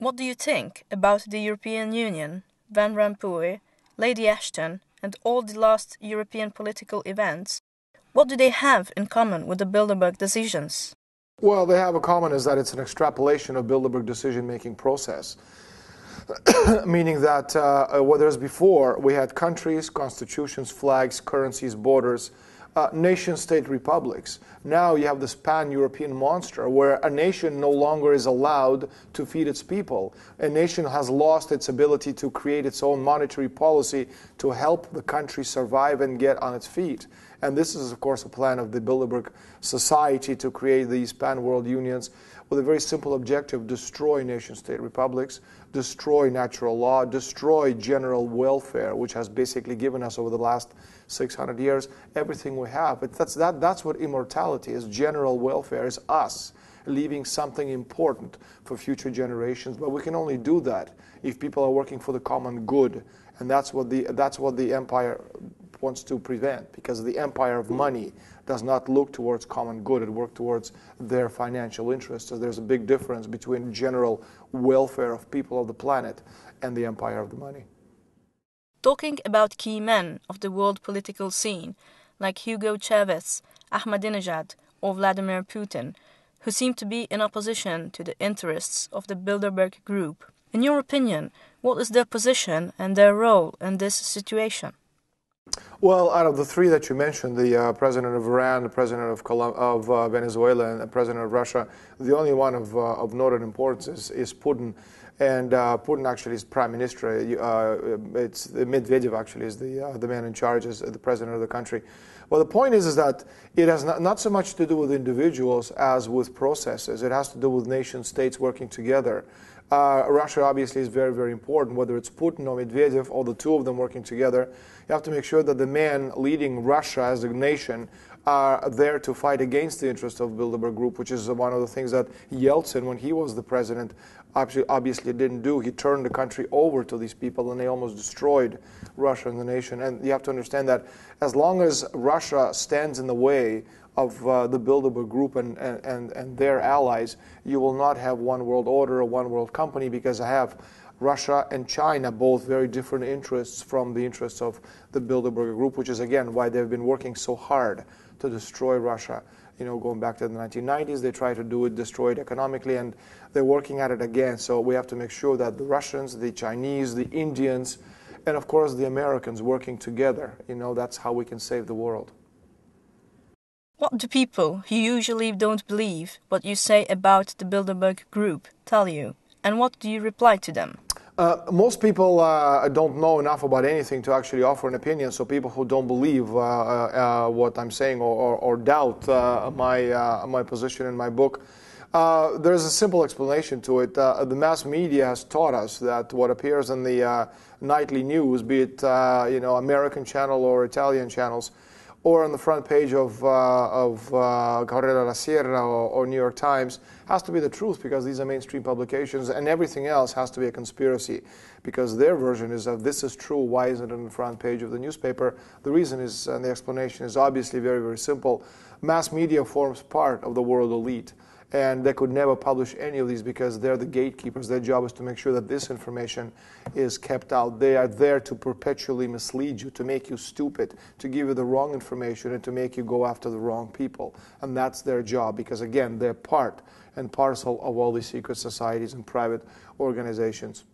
What do you think about the European Union, Van Rompuy, Lady Ashton, and all the last European political events? What do they have in common with the Bilderberg decisions? Well, they have in common is that it's an extrapolation of Bilderberg decision-making process. Meaning that whereas before we had countries, constitutions, flags, currencies, borders, nation-state republics. Now you have this pan-European monster where a nation no longer is allowed to feed its people. A nation has lost its ability to create its own monetary policy to help the country survive and get on its feet. And this is, of course, a plan of the Bilderberg Society to create these pan-world unions with a very simple objective: destroy nation-state republics, destroy natural law, destroy general welfare, which has basically given us over the last 600 years everything we have. But that's what immortality is. General welfare is us leaving something important for future generations. But we can only do that if people are working for the common good, and that's what the empire wants to prevent, because the empire of money does not look towards common good. It works towards their financial interests. So there's a big difference between general welfare of people of the planet and the empire of the money. Talking about key men of the world political scene, like Hugo Chavez, Ahmadinejad, or Vladimir Putin, who seem to be in opposition to the interests of the Bilderberg Group. In your opinion, what is their position and their role in this situation? Well, out of the three that you mentioned, the president of Iran, the president of Venezuela, and the president of Russia, the only one of noted importance is Putin. And Putin actually is prime minister. It's Medvedev actually is the man in charge, as the president of the country. Well, the point is that it has not so much to do with individuals as with processes. It has to do with nation states working together. Russia obviously is very, very important, whether it's Putin or Medvedev or the two of them working together. You have to make sure that the men leading Russia as a nation are there to fight against the interest of Bilderberg Group, which is one of the things that Yeltsin, when he was the president, obviously didn't do. He turned the country over to these people, and they almost destroyed Russia and the nation. And you have to understand that as long as Russia stands in the way of the Bilderberg Group and their allies, you will not have one world order or one world company, because I have Russia and China, both very different interests from the interests of the Bilderberg Group, which is, again, why they've been working so hard to destroy Russia. You know, going back to the 1990s, they tried to do it, destroy it economically, and they're working at it again. So we have to make sure that the Russians, the Chinese, the Indians, and of course the Americans working together, you know, that's how we can save the world. What do people who usually don't believe what you say about the Bilderberg Group tell you, and what do you reply to them? Most people don't know enough about anything to actually offer an opinion, so people who don't believe what I'm saying or doubt my position in my book, there's a simple explanation to it. The mass media has taught us that what appears in the nightly news, be it American channel or Italian channels, or on the front page of Corriere della Sera or New York Times, has to be the truth, because these are mainstream publications, and everything else has to be a conspiracy, because their version is of this is true, why isn't it on the front page of the newspaper? The reason is, and the explanation is obviously very, very simple. Mass media forms part of the world elite, and they could never publish any of these because they're the gatekeepers. Their job is to make sure that this information is kept out. They are there to perpetually mislead you, to make you stupid, to give you the wrong information, and to make you go after the wrong people. And that's their job, because, again, they're part and parcel of all these secret societies and private organizations.